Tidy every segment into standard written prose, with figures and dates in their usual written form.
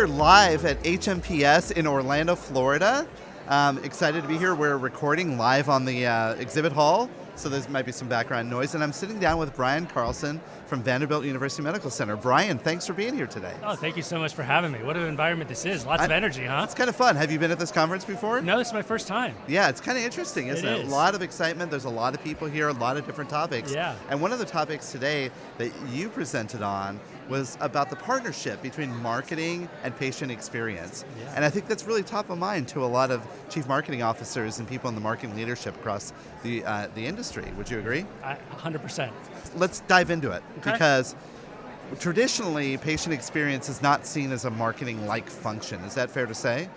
here live at HMPS in Orlando, Florida. Excited to be here. We're recording live on the exhibit hall, so there might be some background noise. And I'm sitting down with Brian Carlson from Vanderbilt University Medical Center. Brian, thanks for being here today. Oh, thank you so much for having me. What an environment this is. Lots of energy, huh? It's kind of fun. Have you been at this conference before? No, this is my first time. Yeah, it's kind of interesting, isn't it? Is. A lot of excitement. There's a lot of people here, a lot of different topics. Yeah. And one of the topics today that you presented on was about the partnership between marketing and patient experience. Yeah. And I think that's really top of mind to a lot of chief marketing officers and people in the marketing leadership across the industry. Would you agree? 100%. Let's dive into it, Okay. because traditionally, patient experience is not seen as a marketing-like function. Is that fair to say?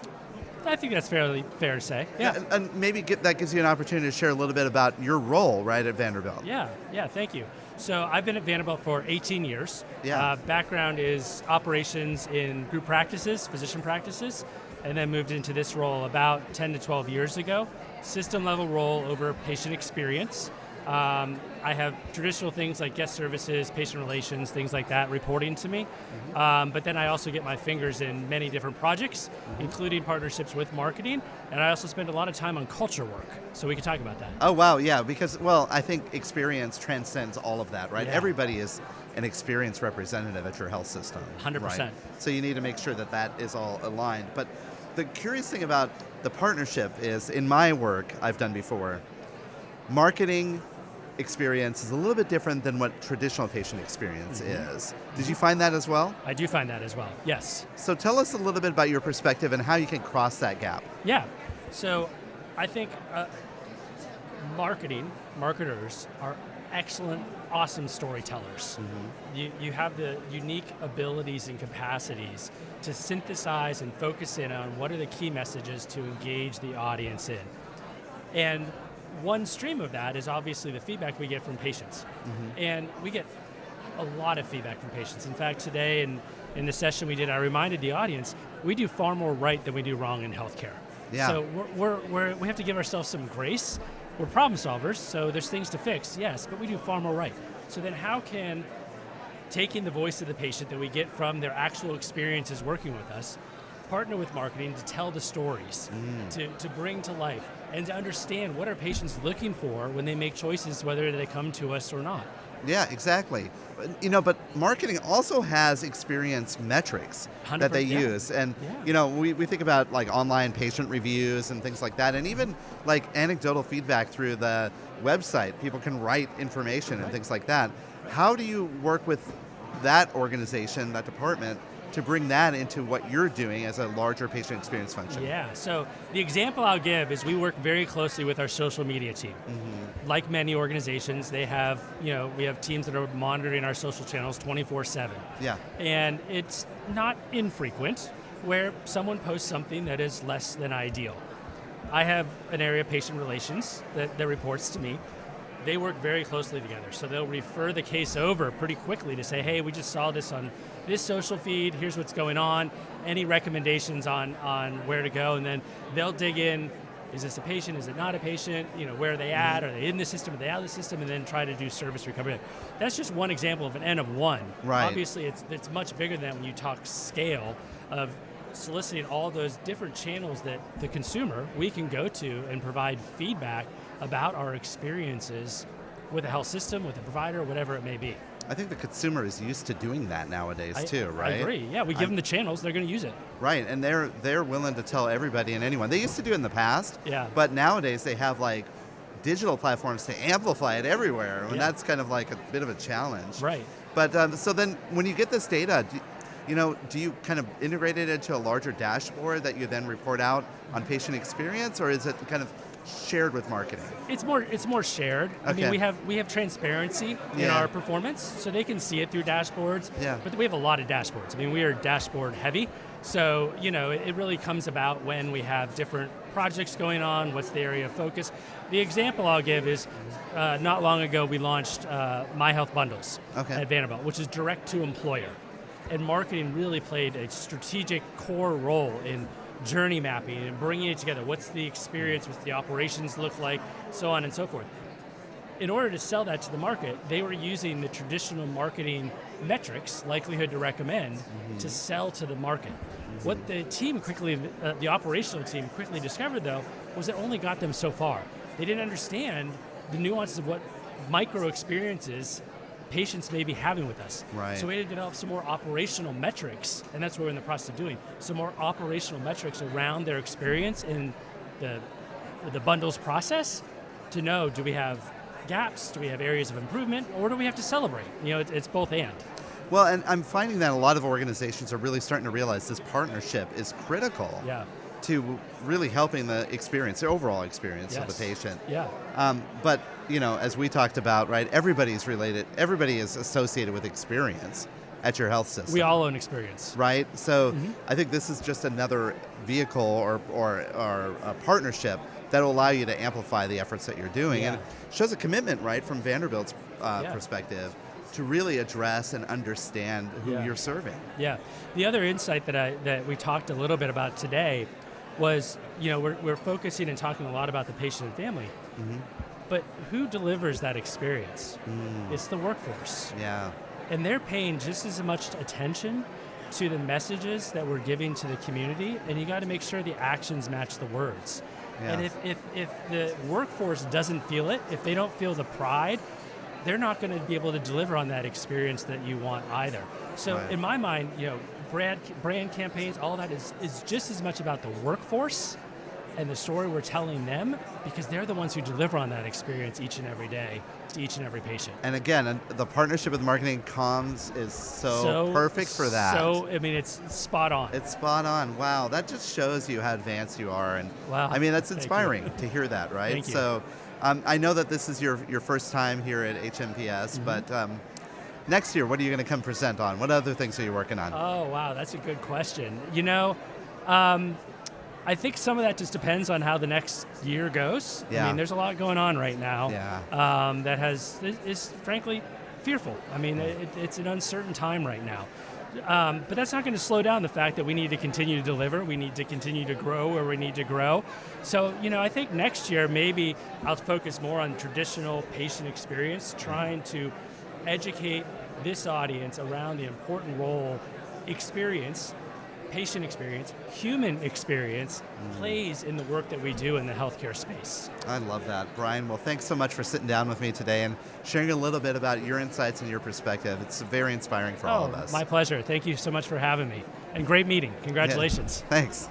I think that's fairly fair to say. Yeah. And maybe that gives you an opportunity to share a little bit about your role right at Vanderbilt. Yeah, thank you. So I've been at Vanderbilt for 18 years. Yeah. Background is operations in group practices, physician practices, and then moved into this role about 10 to 12 years ago. System level role over patient experience. I have traditional things like guest services, patient relations, things like that reporting to me. But then I also get my fingers in many different projects, including partnerships with marketing, and I also spend a lot of time on culture work. So we can talk about that. Oh, wow, yeah, because, well, I think experience transcends all of that, right? Yeah. Everybody is an experience representative at your health system. 100%. Right? So you need to make sure that that is all aligned. But the curious thing about the partnership is, in my work I've done before, marketing experience is a little bit different than what traditional patient experience is. Did you find that as well? I do find that as well, yes. So tell us a little bit about your perspective and how you can cross that gap. Yeah, so I think marketers are excellent, awesome storytellers. You have the unique abilities and capacities to synthesize and focus in on what are the key messages to engage the audience in. And one stream of that is obviously the feedback we get from patients. And we get a lot of feedback from patients. In fact, today in the session we did, I reminded the audience, we do far more right than we do wrong in healthcare. Yeah. So we have to give ourselves some grace. We're problem solvers, so there's things to fix, yes, but we do far more right. So then how can taking the voice of the patient that we get from their actual experiences working with us, partner with marketing to tell the stories, to bring to life, and to understand what are patients looking for when they make choices, whether they come to us or not. Yeah, exactly. But marketing also has experience metrics that they use. And, we think about like online patient reviews and things like that, and even like anecdotal feedback through the website. People can write information and things like that. How do you work with that organization, that department, to bring that into what you're doing as a larger patient experience function? Yeah, so the example I'll give is we work very closely with our social media team. Like many organizations, they have, we have teams that are monitoring our social channels 24/7. Yeah. And it's not infrequent where someone posts something that is less than ideal. I have an area of patient relations that reports to me. They work very closely together, so they'll refer the case over pretty quickly to say, hey, we just saw this on this social feed, here's what's going on, any recommendations on where to go, and then they'll dig in, is this a patient, is it not a patient, where are they at, are they in the system, are they out of the system, and then try to do service recovery. That's just one example of an N of one. Right. Obviously, it's much bigger than that when you talk scale of soliciting all those different channels that the consumer, we can go to and provide feedback about our experiences with a health system, with a provider, whatever it may be. I think the consumer is used to doing that nowadays too, right? I agree. Yeah, we give them the channels, they're going to use it. Right, and they're willing to tell everybody and anyone. They used to do it in the past, but nowadays they have like digital platforms to amplify it everywhere, and that's kind of like a bit of a challenge. Right. But so then when you get this data, do you kind of integrate it into a larger dashboard that you then report out on patient experience, or is it kind of shared with marketing? It's more shared. Okay. I mean, we have transparency in our performance, so they can see it through dashboards. Yeah. But we have a lot of dashboards. I mean, we are dashboard heavy, so it really comes about when we have different projects going on. What's the area of focus? The example I'll give is not long ago we launched My Health Bundles at Vanderbilt, which is direct to employer, and marketing really played a strategic core role in journey mapping and bringing it together. What's the experience, what's the operations look like, so on and so forth. in order to sell that to the market, they were using the traditional marketing metrics, likelihood to recommend, to sell to the market. What the team quickly, the operational team quickly discovered though, was it only got them so far. They didn't understand the nuances of what micro experiences patients may be having with us. Right. So we had to develop some more operational metrics, and that's what we're in the process of doing. Some more operational metrics around their experience in the bundles process to know, do we have gaps, do we have areas of improvement, or do we have to celebrate? It's both and. Well, and I'm finding that a lot of organizations are really starting to realize this partnership is critical to really helping the experience, the overall experience of the patient. Yeah. But, as we talked about, right, everybody is associated with experience at your health system. We all own experience. Right? So I think this is just another vehicle or a partnership that will allow you to amplify the efforts that you're doing. And it shows a commitment, right, from Vanderbilt's perspective to really address and understand who you're serving. Yeah. The other insight that we talked a little bit about today was, we're focusing and talking a lot about the patient and family, but who delivers that experience? It's the workforce. Yeah. And they're paying just as much attention to the messages that we're giving to the community, and you got to make sure the actions match the words. Yeah. And if the workforce doesn't feel it, if they don't feel the pride, they're not going to be able to deliver on that experience that you want either. So in my mind, brand campaigns, all that is just as much about the workforce and the story we're telling them, because they're the ones who deliver on that experience each and every day to each and every patient. And again, the partnership with marketing comms is so perfect for that. So, it's spot on. It's spot on. Wow, that just shows you how advanced you are. And that's inspiring to hear that, right? Thank you. So I know that this is your first time here at HMPS, but next year, what are you going to come present on? What other things are you working on? Oh, wow, that's a good question. I think some of that just depends on how the next year goes. Yeah. There's a lot going on right now that is frankly fearful. It's an uncertain time right now. But that's not going to slow down the fact that we need to continue to deliver. We need to continue to grow where we need to grow. So, I think next year maybe I'll focus more on traditional patient experience, trying to educate this audience around the important role patient experience, human experience plays in the work that we do in the healthcare space. I love that. Brian, well, thanks so much for sitting down with me today and sharing a little bit about your insights and your perspective. It's very inspiring for all of us. My pleasure. Thank you so much for having me. And great meeting. Congratulations. Yeah, thanks.